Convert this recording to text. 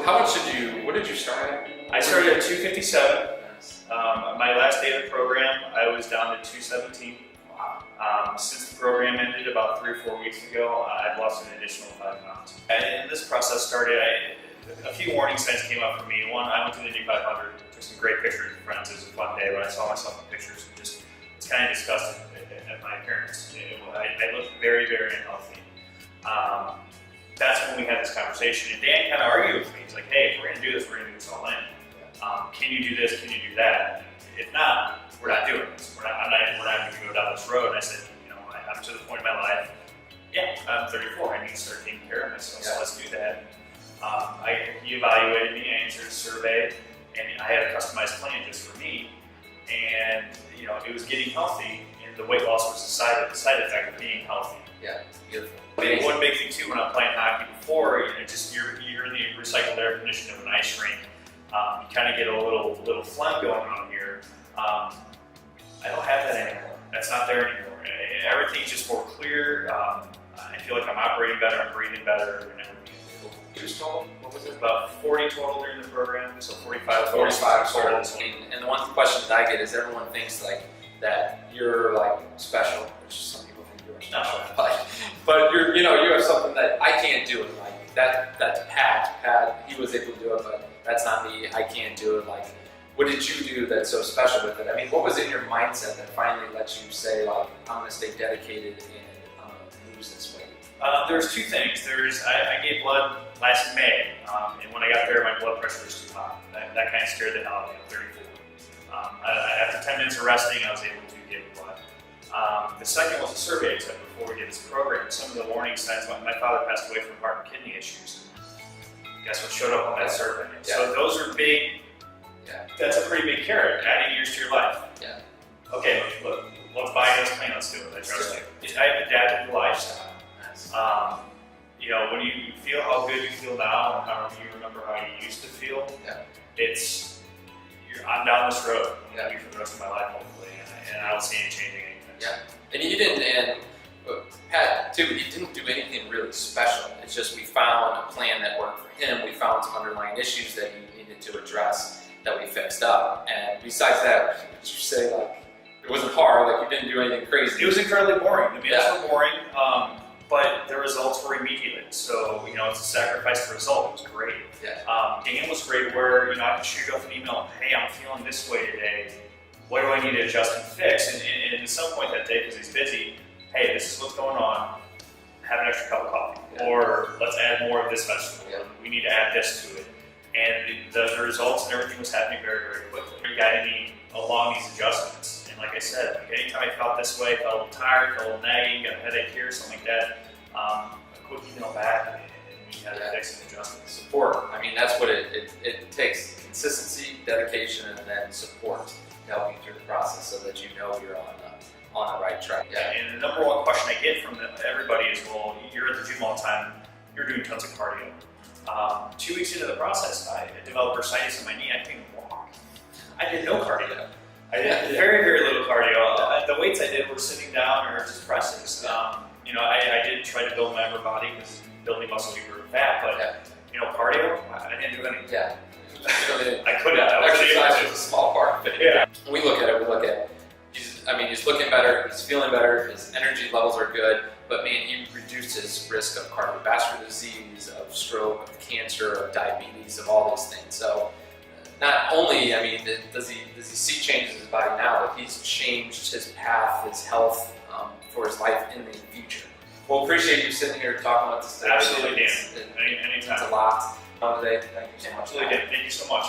how much what did you start at? I started at 257. My last day of the program, I was down to 217. Since the program ended about 3 or 4 weeks ago, I've lost an additional 5 pounds. And this process started, a few warning signs came up for me. One, I went to the Indy 500, took some great pictures with friends. It was a fun day, but I saw myself in pictures and just was kind of disgusted at my appearance. I looked very, very unhealthy. That's when we had this conversation, and Dan kind of argued with me. He's like, hey, if we're going to do this, we're going to do this all in. Can you do this? Can you do that? If not, we're not doing this. We're not going to go down this road. And I said, I'm to the point in my life, I'm 34. I need to start taking care of myself, so let's do that. He evaluated me, I answered a survey, and I had a customized plan just for me. And it was getting healthy, and the weight loss was the side effect of being healthy. Yeah, beautiful. One big thing too, when I'm playing hockey before, you're in the recycled air conditioning of an ice rink. You kind of get a little phlegm going on here. I don't have that anymore. That's not there anymore. Everything's just more clear. I feel like I'm operating better, I'm breathing better, and everything. Total? What was it? About 40 total during the program, so 45 total. And the one question that I get is everyone thinks that you're special, which some people think you're special. But you have something that I can't do it. That's Pat, he was able to do it, but that's not me. I can't do it. What did you do that's so special with it? I mean, what was in your mindset that finally let you say, I'm going to stay dedicated and I'm going to lose this weight? There's two things. I gave blood last May, and when I got there, my blood pressure was too high. That kind of scared the hell out of me. I'm 34. After 10 minutes of resting, I was able to give blood. The second was a survey I took before we did this program. Some of the warning signs, my father passed away from heart and kidney issues. Guess what showed up on that survey? Yeah. So those are big. Yeah. That's a pretty big carrot, adding years to your life. Yeah. Okay, look, let's buy this plane, let's do it. I trust you. I've adapted the lifestyle. Nice. When you feel how good you feel now and how you remember how you used to feel, I'm down this road. I'm going to be for the rest of my life, hopefully, and I don't see any changing anything. Yeah. And you didn't, and Pat, too, he didn't do anything really special. It's just we found a plan that worked for him. We found some underlying issues that he needed to address that we fixed up. And besides that, would you say it wasn't hard, you didn't do anything crazy? It was incredibly boring. The meals were boring, but the results were immediate. So, it's a sacrifice for result. It was great. Yeah. Dan was great where, I could shoot off an email, hey, I'm feeling this way today. What do I need to adjust and fix? And at some point that day, because he's busy, hey, this is what's going on. Have an extra cup of coffee. Yeah. Or let's add more of this vegetable. Yeah. We need to add this to it. And the results and everything was happening very, very quickly. He guided me along these adjustments. And like I said, anytime I felt this way, felt a little tired, felt a little nagging, got a headache here, something like that, a quick email back, and we had to fix some adjustments. Support. I mean, that's what it takes. Consistency, dedication, and then support to help you through the process so that you're on the right track. Yeah. And the number one question I get from everybody is, well, you're at the gym all the time, you're doing tons of cardio. 2 weeks into the process, I developed bursitis in my knee. I couldn't walk. I did no cardio. I did very, very little cardio. The weights I did were sitting down or just presses. I did try to build my upper body because building muscle, you were fat, but cardio, I didn't do anything. Yeah. I couldn't. Exercise was a small part of it. Yeah. When we look at he's looking better, he's feeling better, his energy levels are good, but man, he reduced his risk of cardiovascular disease, of stroke, of cancer, of diabetes, of all these things. So not only, does he see changes in his body now, but he's changed his path, his health for his life in the future. Well, appreciate you sitting here talking about this today. Absolutely, Dan. Anytime. It's a lot today. Thank you so much. Absolutely, Dan. Thank you so much.